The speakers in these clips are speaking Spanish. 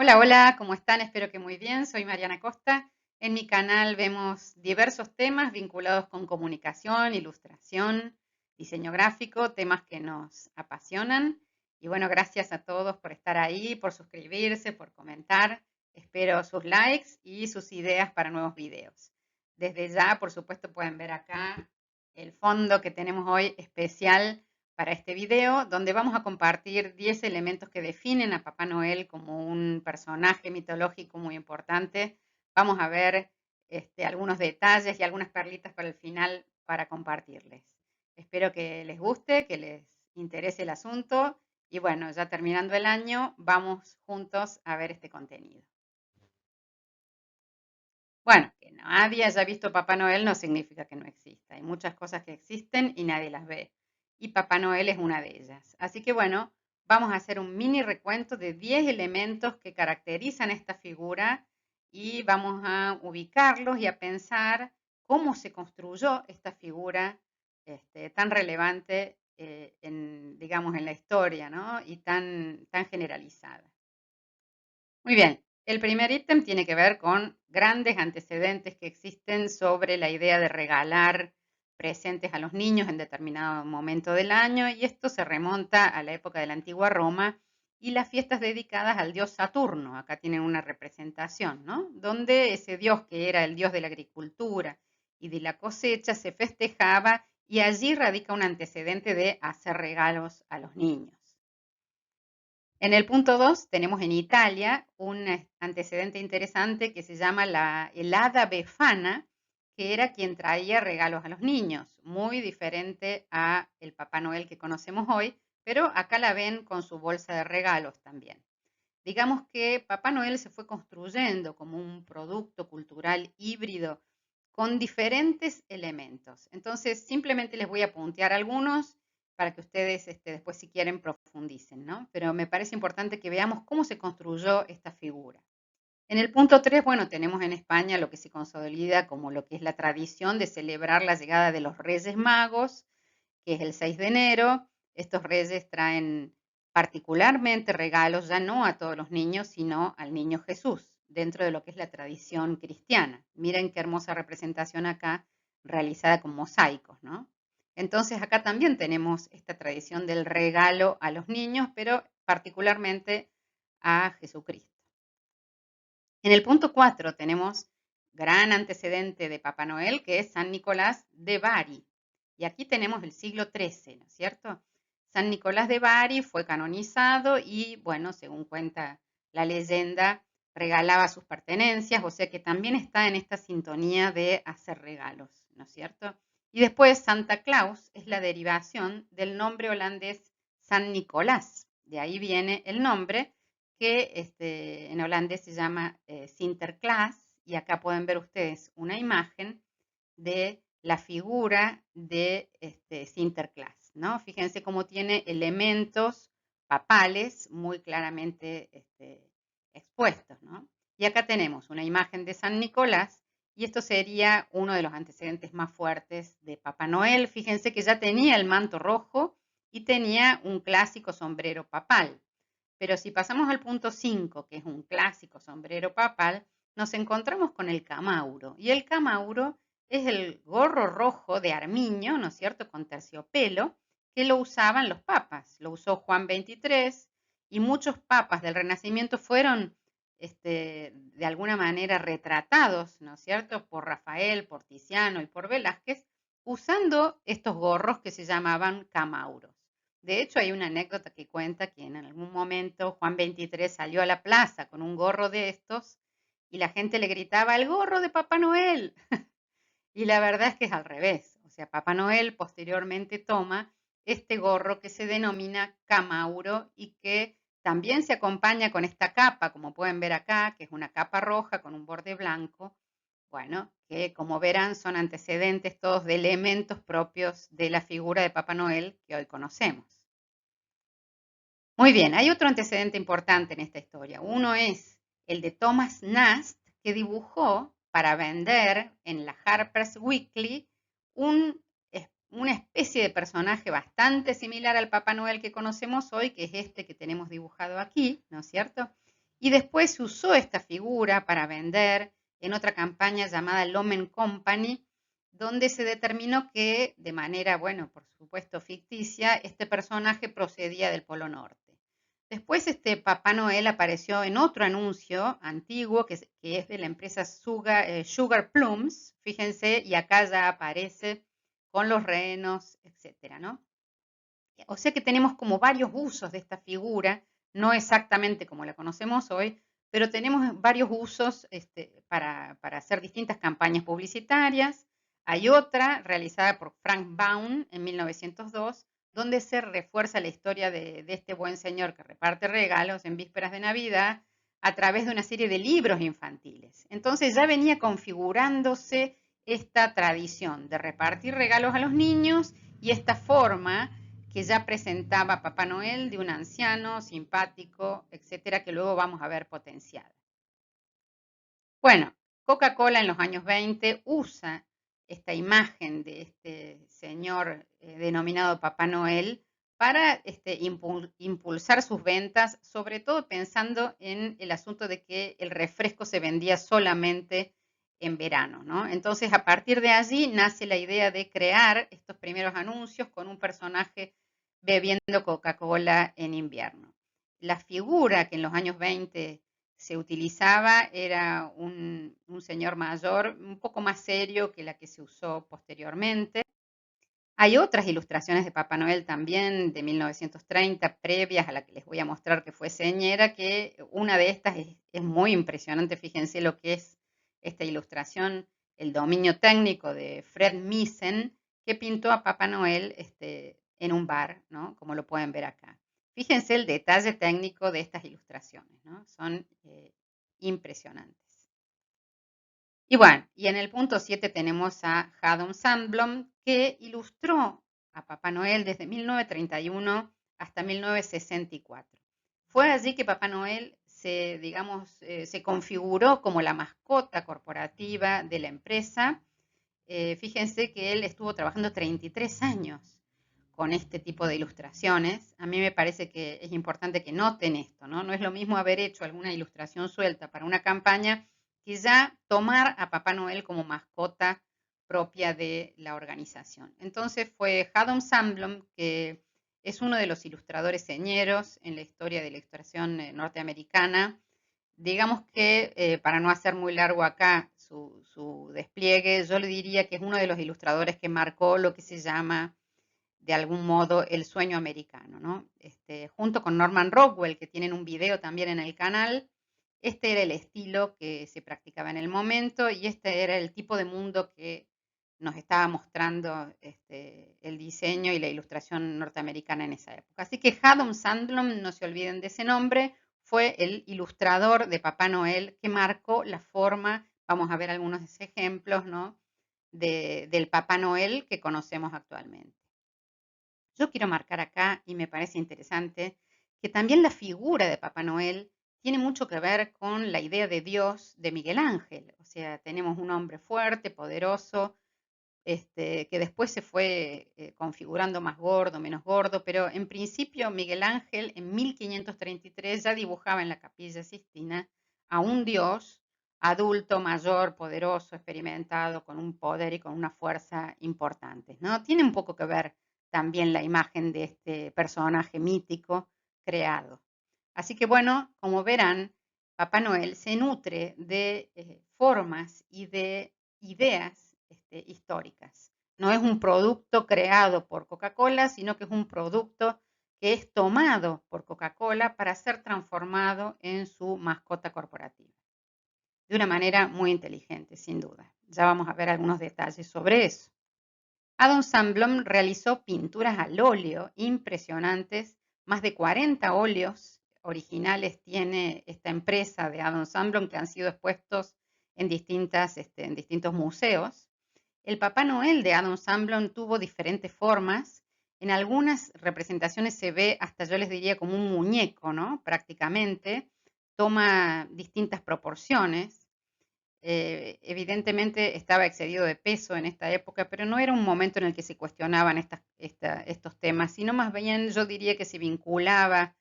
Hola, hola, ¿cómo están? Espero que muy bien. Soy Mariana Costa. En mi canal vemos diversos temas vinculados con comunicación, ilustración, diseño gráfico, temas que nos apasionan. Y bueno, gracias a todos por estar ahí, por suscribirse, por comentar. Espero sus likes y sus ideas para nuevos videos. Desde ya, por supuesto, pueden ver acá el fondo que tenemos hoy especial para este video, donde vamos a compartir 10 elementos que definen a Papá Noel como un personaje mitológico muy importante. Vamos a ver algunos detalles y algunas perlitas para el final para compartirles. Espero que les guste, que les interese el asunto y bueno, ya terminando el año, vamos juntos a ver este contenido. Bueno, que nadie haya visto Papá Noel no significa que no exista. Hay muchas cosas que existen y nadie las ve. Y Papá Noel es una de ellas. Así que bueno, vamos a hacer un mini recuento de 10 elementos que caracterizan esta figura y vamos a ubicarlos y a pensar cómo se construyó esta figura tan relevante digamos, en la historia, ¿no? Y tan generalizada. Muy bien, el primer ítem tiene que ver con grandes antecedentes que existen sobre la idea de regalar presentes a los niños en determinado momento del año, y esto se remonta a la época de la antigua Roma y las fiestas dedicadas al dios Saturno. Acá tienen una representación, ¿no? Donde ese dios, que era el dios de la agricultura y de la cosecha, se festejaba, y allí radica un antecedente de hacer regalos a los niños. En el punto 2 tenemos en Italia un antecedente interesante que se llama el hada Befana, que era quien traía regalos a los niños, muy diferente a el Papá Noel que conocemos hoy, pero acá la ven con su bolsa de regalos también. Digamos que Papá Noel se fue construyendo como un producto cultural híbrido con diferentes elementos. Entonces, simplemente les voy a puntear algunos para que ustedes después, si quieren, profundicen, ¿no? Pero me parece importante que veamos cómo se construyó esta figura. En el punto 3, bueno, tenemos en España lo que se consolida como lo que es la tradición de celebrar la llegada de los Reyes Magos, que es el 6 de enero. Estos reyes traen particularmente regalos, ya no a todos los niños, sino al niño Jesús, dentro de lo que es la tradición cristiana. Miren qué hermosa representación acá, realizada con mosaicos, ¿no? Entonces acá también tenemos esta tradición del regalo a los niños, pero particularmente a Jesucristo. En el punto 4 tenemos gran antecedente de Papá Noel, que es San Nicolás de Bari. Y aquí tenemos el siglo XIII, ¿no es cierto? San Nicolás de Bari fue canonizado y, bueno, según cuenta la leyenda, regalaba sus pertenencias, o sea que también está en esta sintonía de hacer regalos, ¿no es cierto? Y después Santa Claus es la derivación del nombre holandés San Nicolás. De ahí viene el nombre, que en holandés se llama Sinterklaas, y acá pueden ver ustedes una imagen de la figura de Sinterklaas, ¿no? Fíjense cómo tiene elementos papales muy claramente expuestos, ¿no? Y acá tenemos una imagen de San Nicolás, y esto sería uno de los antecedentes más fuertes de Papá Noel. Fíjense que ya tenía el manto rojo y tenía un clásico sombrero papal. Pero si pasamos al punto 5, que es un clásico sombrero papal, nos encontramos con el camauro. Y el camauro es el gorro rojo de armiño, ¿no es cierto?, con terciopelo, que lo usaban los papas. Lo usó Juan XXIII, y muchos papas del Renacimiento fueron de alguna manera retratados, ¿no es cierto?, por Rafael, por Tiziano y por Velázquez, usando estos gorros que se llamaban camauros. De hecho, hay una anécdota que cuenta que en algún momento Juan XXIII salió a la plaza con un gorro de estos y la gente le gritaba: "El gorro de Papá Noel". Y la verdad es que es al revés. O sea, Papá Noel posteriormente toma este gorro que se denomina camauro y que también se acompaña con esta capa, como pueden ver acá, que es una capa roja con un borde blanco. Bueno, que como verán son antecedentes todos de elementos propios de la figura de Papá Noel que hoy conocemos. Muy bien, hay otro antecedente importante en esta historia. Uno es el de Thomas Nast, que dibujó para vender en la Harper's Weekly una especie de personaje bastante similar al Papá Noel que conocemos hoy, que es este que tenemos dibujado aquí, ¿no es cierto? Y después se usó esta figura para vender en otra campaña llamada Lomen Company, donde se determinó que, de manera, bueno, por supuesto ficticia, este personaje procedía del Polo Norte. Después este Papá Noel apareció en otro anuncio antiguo que es de la empresa Sugar Plums, fíjense, y acá ya aparece con los renos, etcétera, ¿no? O sea que tenemos como varios usos de esta figura, no exactamente como la conocemos hoy, pero tenemos varios usos para hacer distintas campañas publicitarias. Hay otra realizada por Frank Baum en 1902, donde se refuerza la historia de este buen señor que reparte regalos en vísperas de Navidad a través de una serie de libros infantiles. Entonces ya venía configurándose esta tradición de repartir regalos a los niños y esta forma que ya presentaba a Papá Noel de un anciano, simpático, etcétera, que luego vamos a ver potenciada. Bueno, Coca-Cola en los años 20 usa esta imagen de este señor denominado Papá Noel para impulsar sus ventas, sobre todo pensando en el asunto de que el refresco se vendía solamente en verano, ¿no? Entonces, a partir de allí nace la idea de crear estos primeros anuncios con un personaje bebiendo Coca-Cola en invierno. La figura que en los años 20 se utilizaba era un señor mayor, un poco más serio que la que se usó posteriormente. Hay otras ilustraciones de Papá Noel también de 1930, previas a la que les voy a mostrar que fue señera, que una de estas es muy impresionante. Fíjense lo que es esta ilustración, el dominio técnico de Fred Missen, que pintó a Papá Noel en un bar, ¿no? Como lo pueden ver acá. Fíjense el detalle técnico de estas ilustraciones, ¿no? Son impresionantes. Y bueno, y en el punto 7 tenemos a Haddon Sandblom, que ilustró a Papá Noel desde 1931 hasta 1964. Fue allí que Papá Noel se, digamos, se configuró como la mascota corporativa de la empresa. Fíjense que él estuvo trabajando 33 años con este tipo de ilustraciones. A mí me parece que es importante que noten esto, ¿no? No es lo mismo haber hecho alguna ilustración suelta para una campaña que ya tomar a Papá Noel como mascota propia de la organización. Entonces fue Haddon Sandblom, que es uno de los ilustradores señeros en la historia de la ilustración norteamericana. Digamos que, para no hacer muy largo acá su despliegue, yo le diría que es uno de los ilustradores que marcó lo que se llama de algún modo el sueño americano, ¿no? Junto con Norman Rockwell, que tienen un video también en el canal, este era el estilo que se practicaba en el momento y este era el tipo de mundo que nos estaba mostrando el diseño y la ilustración norteamericana en esa época. Así que Haddon Sandblom, no se olviden de ese nombre, fue el ilustrador de Papá Noel que marcó la forma, vamos a ver algunos ejemplos, ¿no? Del Papá Noel que conocemos actualmente. Yo quiero marcar acá, y me parece interesante, que también la figura de Papá Noel tiene mucho que ver con la idea de Dios de Miguel Ángel. O sea, tenemos un hombre fuerte, poderoso, que después se fue configurando más gordo, menos gordo, pero en principio Miguel Ángel en 1533 ya dibujaba en la Capilla Sistina a un Dios adulto, mayor, poderoso, experimentado, con un poder y con una fuerza importantes, ¿no? Tiene un poco que ver también la imagen de este personaje mítico creado. Así que bueno, como verán, Papá Noel se nutre de formas y de ideas históricas. No es un producto creado por Coca-Cola, sino que es un producto que es tomado por Coca-Cola para ser transformado en su mascota corporativa. De una manera muy inteligente, sin duda. Ya vamos a ver algunos detalles sobre eso. Haddon Sandblom realizó pinturas al óleo impresionantes, más de 40 óleos originales tiene esta empresa de Haddon Sandblom que han sido expuestos en distintos museos. El Papá Noel de Haddon Sandblom tuvo diferentes formas. En algunas representaciones se ve hasta, yo les diría, como un muñeco, ¿no? Prácticamente. Toma distintas proporciones. Evidentemente estaba excedido de peso en esta época, pero no era un momento en el que se cuestionaban estos temas, sino más bien yo diría que se vinculaba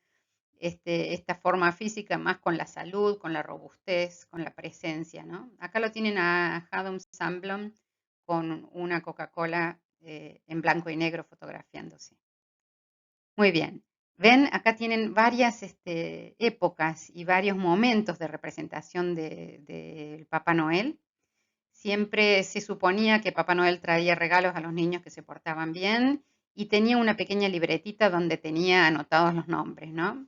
esta forma física más con la salud, con la robustez, con la presencia, ¿no? Acá lo tienen a Adam Sandblom con una Coca-Cola en blanco y negro fotografiándose. Muy bien. Ven, acá tienen varias épocas y varios momentos de representación del Papá Noel. Siempre se suponía que Papá Noel traía regalos a los niños que se portaban bien y tenía una pequeña libretita donde tenía anotados los nombres, ¿no?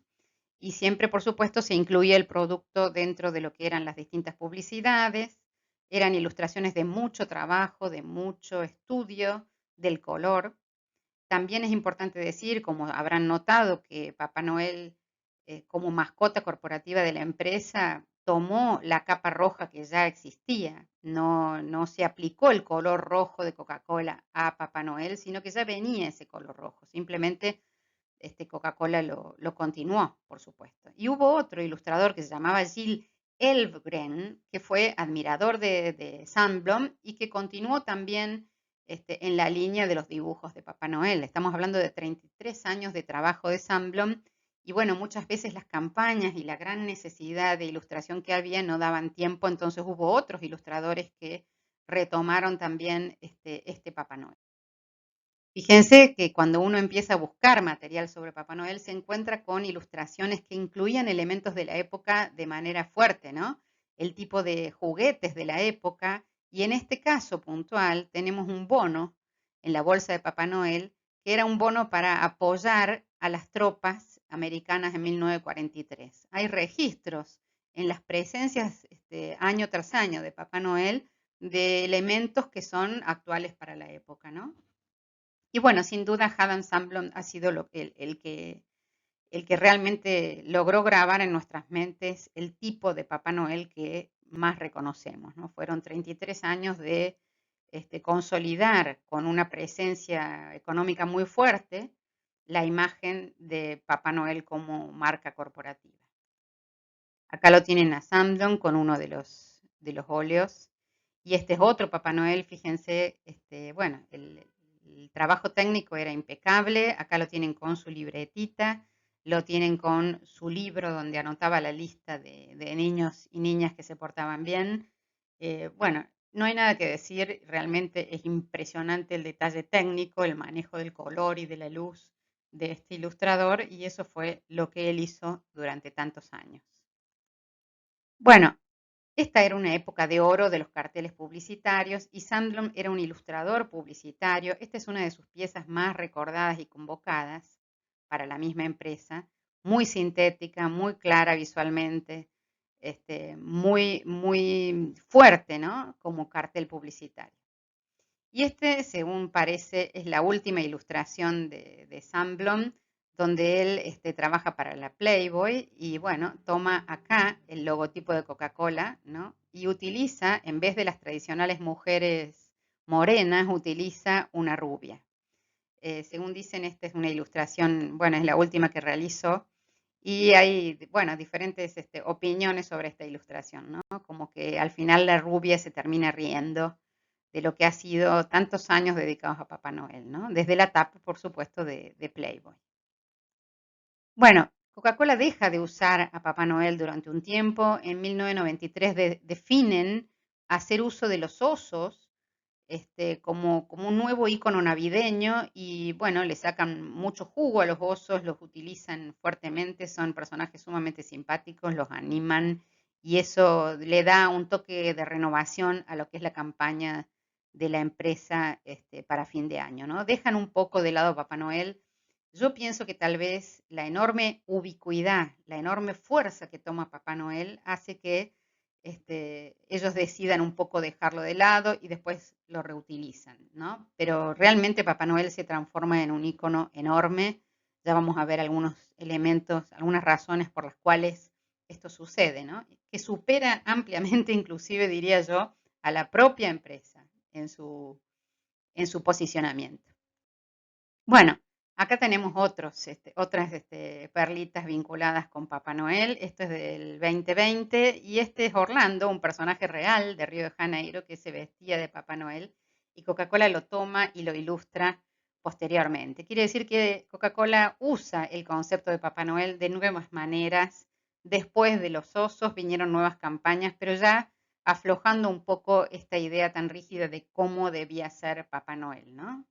Y siempre, por supuesto, se incluía el producto dentro de lo que eran las distintas publicidades. Eran ilustraciones de mucho trabajo, de mucho estudio del color. También es importante decir, como habrán notado, que Papá Noel, como mascota corporativa de la empresa, tomó la capa roja que ya existía. No se aplicó el color rojo de Coca-Cola a Papá Noel, sino que ya venía ese color rojo. Simplemente Coca-Cola lo continuó, por supuesto. Y hubo otro ilustrador que se llamaba Gilles Elvgren, que fue admirador de Sandblom y que continuó también en la línea de los dibujos de Papá Noel. Estamos hablando de 33 años de trabajo de Sandblom y bueno, muchas veces las campañas y la gran necesidad de ilustración que había no daban tiempo, entonces hubo otros ilustradores que retomaron también este Papá Noel. Fíjense que cuando uno empieza a buscar material sobre Papá Noel se encuentra con ilustraciones que incluían elementos de la época de manera fuerte, ¿no? El tipo de juguetes de la época y en este caso puntual tenemos un bono en la bolsa de Papá Noel que era un bono para apoyar a las tropas americanas en 1943. Hay registros en las presencias año tras año de Papá Noel de elementos que son actuales para la época, ¿no? Y bueno, sin duda Adam Sandblom ha sido el que realmente logró grabar en nuestras mentes el tipo de Papá Noel que más reconocemos, ¿no? Fueron 33 años de consolidar con una presencia económica muy fuerte la imagen de Papá Noel como marca corporativa. Acá lo tienen a Sandblom con uno de los óleos. Y este es otro Papá Noel, fíjense, bueno, el trabajo técnico era impecable. Acá lo tienen con su libretita, lo tienen con su libro donde anotaba la lista de niños y niñas que se portaban bien. Bueno, no hay nada que decir, realmente es impresionante el detalle técnico, el manejo del color y de la luz de este ilustrador, y eso fue lo que él hizo durante tantos años. Bueno, esta era una época de oro de los carteles publicitarios y Sandblom era un ilustrador publicitario. Esta es una de sus piezas más recordadas y convocadas para la misma empresa, muy sintética, muy clara visualmente, muy fuerte, ¿no? Como cartel publicitario. Y según parece, es la última ilustración de Sandblom, donde él trabaja para la Playboy y bueno, toma acá el logotipo de Coca-Cola, ¿no? Y utiliza, en vez de las tradicionales mujeres morenas, utiliza una rubia. Según dicen, esta es una ilustración, bueno, es la última que realizó y hay, bueno, diferentes opiniones sobre esta ilustración, ¿no? Como que al final la rubia se termina riendo de lo que ha sido tantos años dedicados a Papá Noel, ¿no? Desde la tapa, por supuesto, de Playboy. Bueno, Coca-Cola deja de usar a Papá Noel durante un tiempo. En 1993 definen hacer uso de los osos como un nuevo icono navideño y bueno, le sacan mucho jugo a los osos, los utilizan fuertemente, son personajes sumamente simpáticos, los animan y eso le da un toque de renovación a lo que es la campaña de la empresa para fin de año, ¿no? Dejan un poco de lado a Papá Noel. Yo pienso que tal vez la enorme ubicuidad, la enorme fuerza que toma Papá Noel hace que ellos decidan un poco dejarlo de lado y después lo reutilizan, ¿no? Pero realmente Papá Noel se transforma en un icono enorme. Ya vamos a ver algunos elementos, algunas razones por las cuales esto sucede, ¿no? Que supera ampliamente, inclusive diría yo, a la propia empresa en su posicionamiento. Bueno, acá tenemos otras perlitas vinculadas con Papá Noel. Esto es del 2020 y este es Orlando, un personaje real de Río de Janeiro que se vestía de Papá Noel y Coca-Cola lo toma y lo ilustra posteriormente. Quiere decir que Coca-Cola usa el concepto de Papá Noel de nuevas maneras. Después de los osos vinieron nuevas campañas, pero ya aflojando un poco esta idea tan rígida de cómo debía ser Papá Noel, ¿no?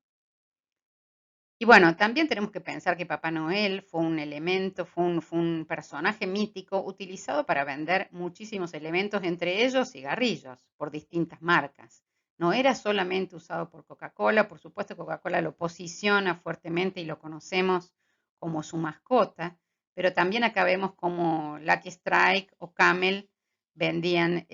Y bueno, también tenemos que pensar que Papá Noel fue un elemento, fue un personaje mítico utilizado para vender muchísimos elementos, entre ellos cigarrillos, por distintas marcas. No era solamente usado por Coca-Cola, por supuesto Coca-Cola lo posiciona fuertemente y lo conocemos como su mascota, pero también acá vemos como Lucky Strike o Camel vendían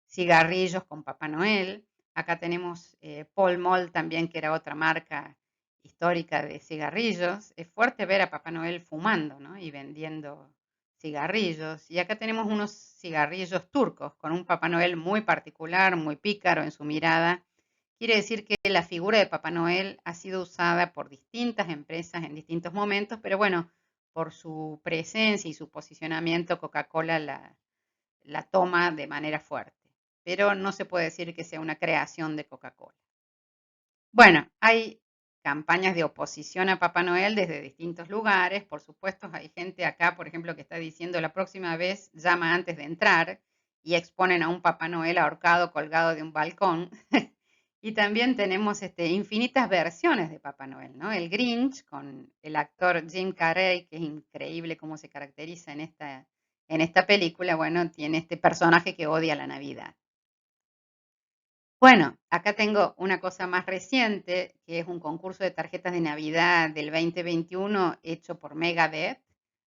cigarrillos con Papá Noel. Acá tenemos Pall Mall también, que era otra marca histórica de cigarrillos. Es fuerte ver a Papá Noel fumando, ¿no? Y vendiendo cigarrillos. Y acá tenemos unos cigarrillos turcos con un Papá Noel muy particular, muy pícaro en su mirada. Quiere decir que la figura de Papá Noel ha sido usada por distintas empresas en distintos momentos, pero bueno, por su presencia y su posicionamiento, Coca-Cola la toma de manera fuerte. Pero no se puede decir que sea una creación de Coca-Cola. Bueno, hay campañas de oposición a Papá Noel desde distintos lugares. Por supuesto, hay gente acá, por ejemplo, que está diciendo la próxima vez llama antes de entrar y exponen a un Papá Noel ahorcado colgado de un balcón. Y también tenemos infinitas versiones de Papá Noel, ¿no? El Grinch con el actor Jim Carrey, que es increíble cómo se caracteriza en esta película. Bueno, tiene este personaje que odia la Navidad. Bueno, acá tengo una cosa más reciente, que es un concurso de tarjetas de Navidad del 2021 hecho por Megadeth,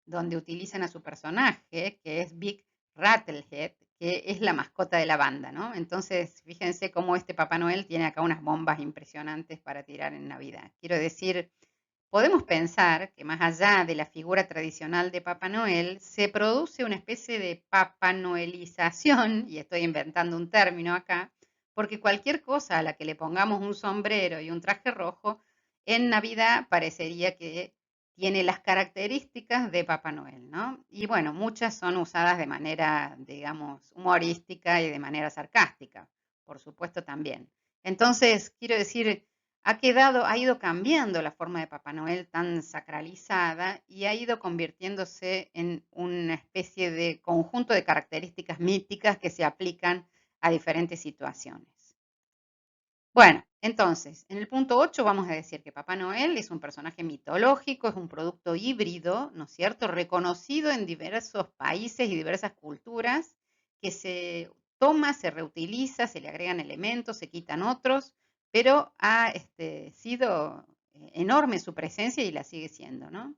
donde utilizan a su personaje, que es Big Rattlehead, que es la mascota de la banda, ¿no? Entonces, fíjense cómo este Papá Noel tiene acá unas bombas impresionantes para tirar en Navidad. Quiero decir, podemos pensar que más allá de la figura tradicional de Papá Noel, se produce una especie de papanoelización, y estoy inventando un término acá, porque cualquier cosa a la que le pongamos un sombrero y un traje rojo, en Navidad parecería que tiene las características de Papá Noel, ¿no? Y bueno, muchas son usadas de manera, digamos, humorística y de manera sarcástica, por supuesto también. Entonces, quiero decir, ha ido cambiando la forma de Papá Noel tan sacralizada y ha ido convirtiéndose en una especie de conjunto de características míticas que se aplican a diferentes situaciones. Bueno, entonces, en el punto 8 vamos a decir que Papá Noel es un personaje mitológico, es un producto híbrido, ¿no es cierto?, reconocido en diversos países y diversas culturas, que se toma, se reutiliza, se le agregan elementos, se quitan otros, pero ha sido enorme su presencia y la sigue siendo, ¿no?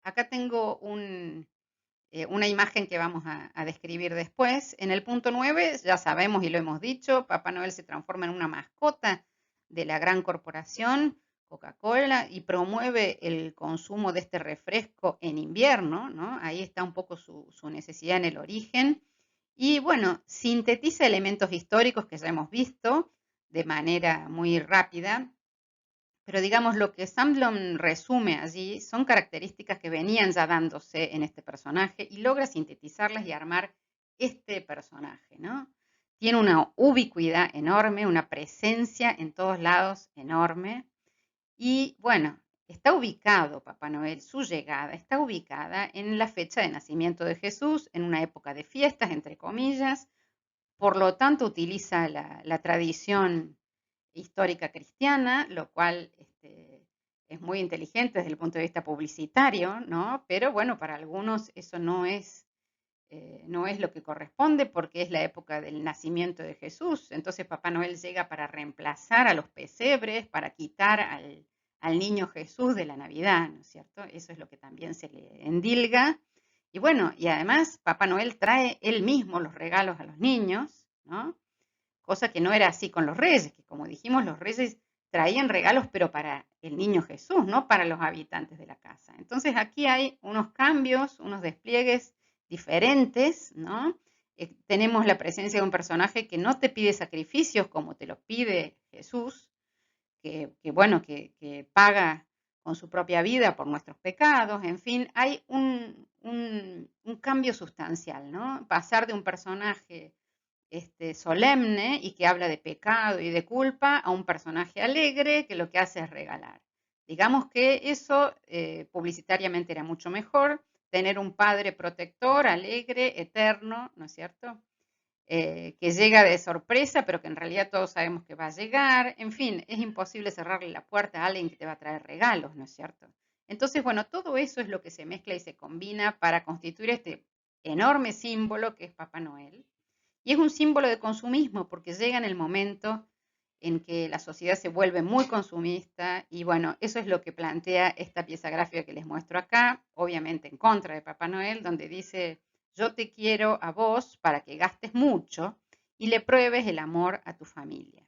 Acá tengo una imagen que vamos a describir después. En el punto 9, ya sabemos y lo hemos dicho, Papá Noel se transforma en una mascota de la gran corporación Coca-Cola y promueve el consumo de este refresco en invierno, ¿no? Ahí está un poco su necesidad en el origen. Y bueno, sintetiza elementos históricos que ya hemos visto de manera muy rápida, pero digamos, lo que Sandlin resume allí son características que venían ya dándose en este personaje y logra sintetizarlas y armar este personaje, ¿no? Tiene una ubicuidad enorme, una presencia en todos lados enorme y bueno, está ubicado Papá Noel, su llegada está ubicada en la fecha de nacimiento de Jesús, en una época de fiestas, entre comillas, por lo tanto utiliza la tradición histórica cristiana, lo cual es muy inteligente desde el punto de vista publicitario, ¿no? Pero bueno, para algunos eso no es lo que corresponde porque es la época del nacimiento de Jesús. Entonces Papá Noel llega para reemplazar a los pesebres, para quitar al niño Jesús de la Navidad, ¿no es cierto? Eso es lo que también se le endilga. Y bueno, y además Papá Noel trae él mismo los regalos a los niños, ¿no? Cosa que no era así con los reyes, que como dijimos, los reyes traían regalos, pero para el niño Jesús, no para los habitantes de la casa. Entonces aquí hay unos cambios, unos despliegues diferentes, ¿no? Tenemos la presencia de un personaje que no te pide sacrificios como te los pide Jesús, que paga con su propia vida por nuestros pecados, en fin, hay un cambio sustancial, ¿no? Pasar de un personaje solemne y que habla de pecado y de culpa a un personaje alegre que lo que hace es regalar. Digamos que eso publicitariamente era mucho mejor, tener un padre protector, alegre, eterno, ¿no es cierto? Que llega de sorpresa, pero que en realidad todos sabemos que va a llegar. En fin, es imposible cerrarle la puerta a alguien que te va a traer regalos, ¿no es cierto? Entonces, bueno, todo eso es lo que se mezcla y se combina para constituir este enorme símbolo que es Papá Noel. Y es un símbolo de consumismo porque llega en el momento en que la sociedad se vuelve muy consumista y bueno, eso es lo que plantea esta pieza gráfica que les muestro acá, obviamente en contra de Papá Noel, donde dice, yo te quiero a vos para que gastes mucho y le pruebes el amor a tu familia.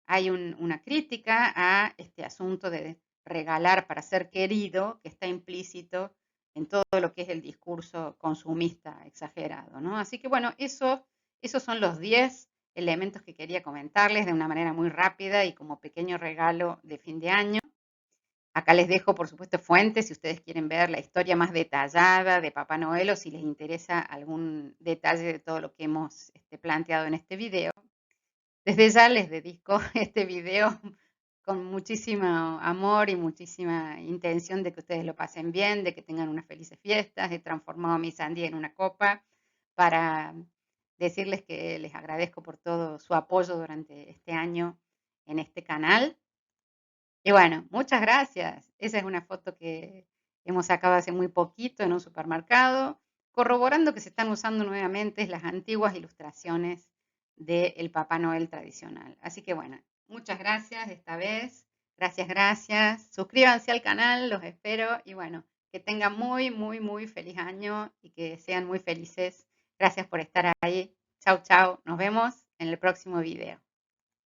Hay una crítica a este asunto de regalar para ser querido que está implícito en todo lo que es el discurso consumista exagerado, ¿no? Así que bueno, esos son los 10 elementos que quería comentarles de una manera muy rápida y como pequeño regalo de fin de año. Acá les dejo, por supuesto, fuentes si ustedes quieren ver la historia más detallada de Papá Noel o si les interesa algún detalle de todo lo que hemos planteado en este video. Desde ya les dedico este video con muchísimo amor y muchísima intención de que ustedes lo pasen bien, de que tengan unas felices fiestas. He transformado mi sandía en una copa para decirles que les agradezco por todo su apoyo durante este año en este canal. Y bueno, muchas gracias. Esa es una foto que hemos sacado hace muy poquito en un supermercado, corroborando que se están usando nuevamente las antiguas ilustraciones del Papá Noel tradicional. Así que bueno, muchas gracias esta vez. Gracias, gracias. Suscríbanse al canal, los espero y bueno, que tengan muy, muy, muy feliz año y que sean muy felices. Gracias por estar ahí. Chau, chau. Nos vemos en el próximo video.